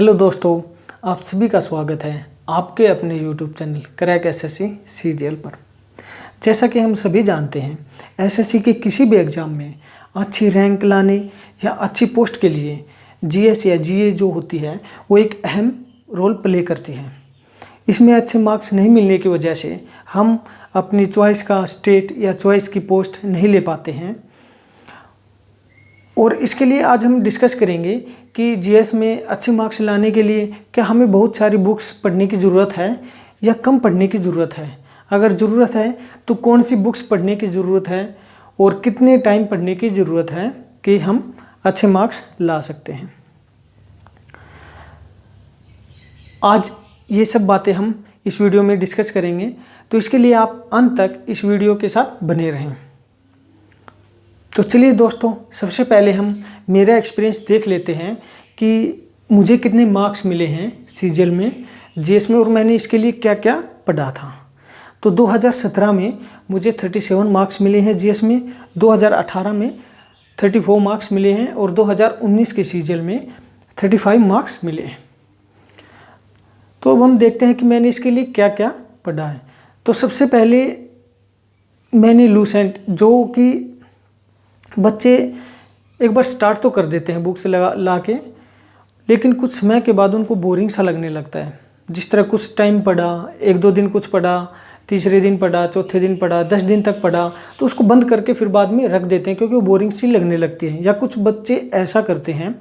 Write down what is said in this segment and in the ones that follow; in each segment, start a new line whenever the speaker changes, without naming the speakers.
Hello दोस्तों, आप सभी का स्वागत है आपके अपने YouTube channel crack SSC CGL पर। जैसा कि हम सभी जानते हैं, एसएससी के किसी भी एग्ज़ाम में अच्छी रैंक लाने या अच्छी पोस्ट के लिए जीएस या जीए जो होती है वो एक अहम रोल प्ले करती है। इसमें अच्छे मार्क्स नहीं मिलने की वजह से हम अपनी चॉइस का स्टेट या चॉइस की पोस्ट नहीं ले पाते हैं। और इसके लिए आज हम डिस्कस करेंगे कि जीएस में अच्छे मार्क्स लाने के लिए क्या हमें बहुत सारी बुक्स पढ़ने की ज़रूरत है या कम पढ़ने की ज़रूरत है। अगर ज़रूरत है तो कौन सी बुक्स पढ़ने की ज़रूरत है और कितने टाइम पढ़ने की ज़रूरत है कि हम अच्छे मार्क्स ला सकते हैं। आज ये सब बातें हम इस वीडियो में डिस्कस करेंगे, तो इसके लिए आप अंत तक इस वीडियो के साथ बने रहें। तो चलिए दोस्तों, सबसे पहले हम मेरा एक्सपीरियंस देख लेते हैं कि मुझे कितने मार्क्स मिले हैं सीजीएल में, जीएस में, और मैंने इसके लिए क्या क्या पढ़ा था। तो 2017 में मुझे 37 मार्क्स मिले हैं जीएस में, 2018 में 34 मार्क्स मिले हैं और 2019 के सीजीएल में 35 मार्क्स मिले हैं। तो अब हम देखते हैं कि मैंने इसके लिए क्या क्या पढ़ा है। तो सबसे पहले मैंने लूसेंट, जो कि बच्चे एक बार स्टार्ट तो कर देते हैं बुक्स ला के, लेकिन कुछ समय के बाद उनको बोरिंग सा लगने लगता है। जिस तरह कुछ टाइम पढ़ा, एक दो दिन कुछ पढ़ा, तीसरे दिन पढ़ा, चौथे दिन पढ़ा, 10 दिन तक पढ़ा, तो उसको बंद करके फिर बाद में रख देते हैं क्योंकि वो बोरिंग सी लगने लगती है। या कुछ बच्चे ऐसा करते हैं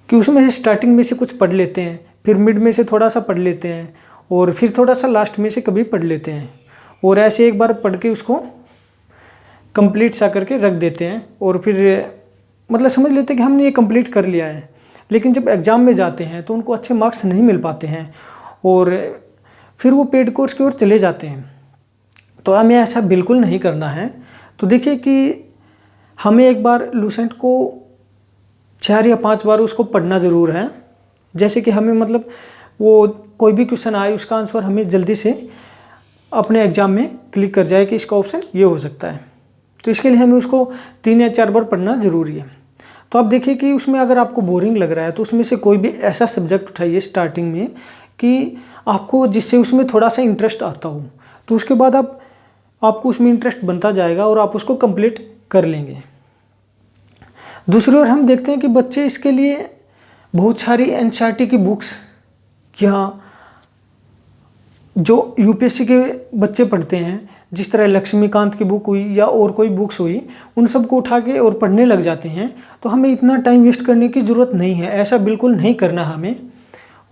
कि उसमें से स्टार्टिंग में से कुछ पढ़ लेते हैं, फिर मिड में से थोड़ा सा पढ़ लेते हैं और फिर थोड़ा सा लास्ट में से कभी पढ़ लेते हैं, और ऐसे एक बार पढ़ के उसको कंप्लीट सा करके रख देते हैं और फिर मतलब समझ लेते हैं कि हमने ये कंप्लीट कर लिया है। लेकिन जब एग्ज़ाम में जाते हैं तो उनको अच्छे मार्क्स नहीं मिल पाते हैं और फिर वो पेड कोर्स की ओर चले जाते हैं। तो हमें ऐसा बिल्कुल नहीं करना है। तो देखिए कि हमें एक बार लूसेंट को 4 या 5 बार उसको पढ़ना ज़रूर है। जैसे कि हमें मतलब वो कोई भी क्वेश्चन आए उसका आंसर हमें जल्दी से अपने एग्ज़ाम में क्लिक कर जाए कि इसका ऑप्शन ये हो सकता है। तो इसके लिए हमें उसको 3 या 4 बार पढ़ना ज़रूरी है। तो आप देखिए कि उसमें अगर आपको बोरिंग लग रहा है तो उसमें से कोई भी ऐसा सब्जेक्ट उठाइए स्टार्टिंग में कि आपको जिससे उसमें थोड़ा सा इंटरेस्ट आता हो, तो उसके बाद आपको उसमें इंटरेस्ट बनता जाएगा और आप उसको कंप्लीट कर लेंगे। दूसरी ओर हम देखते हैं कि बच्चे इसके लिए बहुत सारी एनसीईआरटी की बुक्स या जो यूपीएससी के बच्चे पढ़ते हैं, जिस तरह लक्ष्मीकांत की बुक हुई या और कोई बुक्स हुई, उन सब को उठा के और पढ़ने लग जाते हैं। तो हमें इतना टाइम वेस्ट करने की ज़रूरत नहीं है, ऐसा बिल्कुल नहीं करना हमें।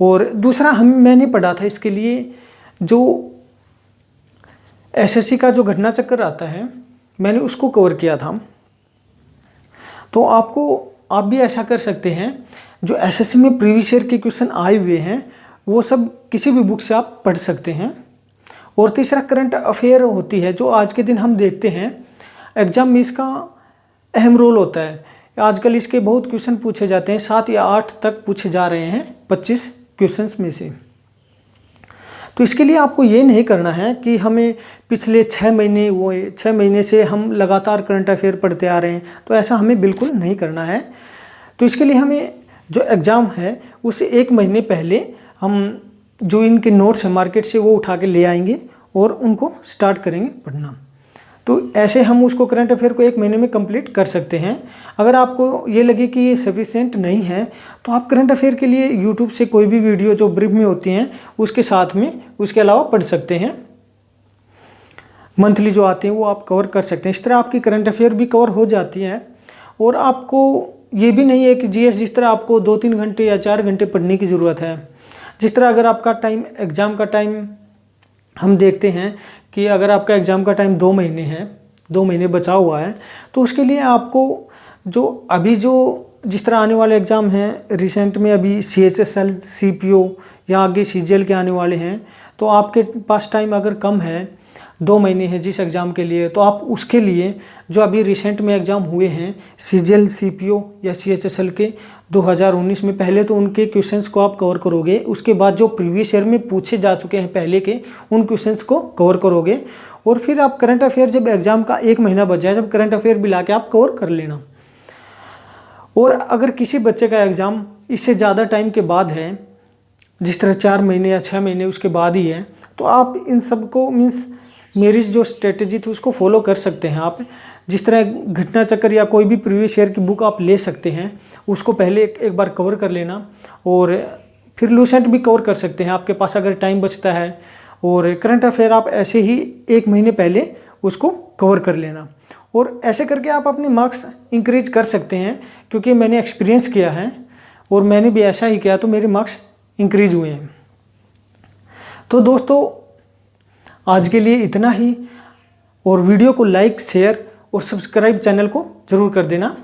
और दूसरा मैंने पढ़ा था इसके लिए जो एसएससी का जो घटना चक्र आता है, मैंने उसको कवर किया था। तो आप भी ऐसा कर सकते हैं। जो एसएससी में प्रीवियस ईयर के क्वेश्चन आए हुए हैं वो सब किसी भी बुक से आप पढ़ सकते हैं। और तीसरा करंट अफेयर होती है, जो आज के दिन हम देखते हैं एग्ज़ाम में इसका अहम रोल होता है। आजकल इसके बहुत क्वेश्चन पूछे जाते हैं, 7 या 8 तक पूछे जा रहे हैं 25 क्वेश्चंस में से। तो इसके लिए आपको ये नहीं करना है कि हमें पिछले 6 महीने से हम लगातार करंट अफेयर पढ़ते आ रहे हैं, तो ऐसा हमें बिल्कुल नहीं करना है। तो इसके लिए हमें जो एग्ज़ाम है उससे 1 महीने पहले हम जो इनके नोट्स हैं मार्केट से वो उठा के ले आएंगे और उनको स्टार्ट करेंगे पढ़ना। तो ऐसे हम उसको करंट अफेयर को 1 महीने में कंप्लीट कर सकते हैं। अगर आपको ये लगे कि ये सफिशिएंट नहीं है तो आप करंट अफेयर के लिए यूट्यूब से कोई भी वीडियो जो ब्रीफ में होती हैं उसके साथ में उसके अलावा पढ़ सकते हैं। मंथली जो आते हैं वो आप कवर कर सकते हैं। इस तरह आपकी करंट अफेयर भी कवर हो जाती है। और आपको ये भी नहीं है कि जीएस जिस तरह आपको 2-3 घंटे या 4 घंटे पढ़ने की ज़रूरत है। जिस तरह अगर आपका टाइम, एग्ज़ाम का टाइम हम देखते हैं कि अगर आपका एग्ज़ाम का टाइम 2 महीने है, 2 महीने बचा हुआ है, तो उसके लिए आपको जिस तरह आने वाले एग्ज़ाम हैं, रिसेंट में अभी CHSL, CPO या आगे CGL के आने वाले हैं, तो आपके पास टाइम अगर कम है, 2 महीने हैं जिस एग्ज़ाम के लिए, तो आप उसके लिए जो अभी रिसेंट में एग्ज़ाम हुए हैं CGL, CPO या CHSL के 2019 में, पहले तो उनके क्वेश्चंस को आप कवर करोगे। उसके बाद जो प्रीवियस ईयर में पूछे जा चुके हैं पहले के, उन क्वेश्चंस को कवर करोगे। और फिर आप करंट अफेयर, जब एग्ज़ाम का 1 महीना बच जाए, जब करंट अफेयर भी ला के आप कवर कर लेना। और अगर किसी बच्चे का एग्ज़ाम इससे ज़्यादा टाइम के बाद है, जिस तरह 4 महीने या 6 महीने उसके बाद ही है, तो आप इन सब को मीन्स मेरी जो स्ट्रेटजी थी उसको फॉलो कर सकते हैं। आप जिस तरह घटना चक्र या कोई भी प्रीवियस ईयर की बुक आप ले सकते हैं, उसको पहले एक बार कवर कर लेना और फिर लूसेंट भी कवर कर सकते हैं आपके पास अगर टाइम बचता है। और करंट अफेयर आप ऐसे ही 1 महीने पहले उसको कवर कर लेना, और ऐसे करके आप अपने मार्क्स इंक्रीज कर सकते हैं, क्योंकि मैंने एक्सपीरियंस किया है और मैंने भी ऐसा ही किया, तो मेरे मार्क्स इंक्रीज हुए हैं। तो दोस्तों आज के लिए इतना ही, और वीडियो को लाइक, शेयर और सब्सक्राइब चैनल को ज़रूर कर देना।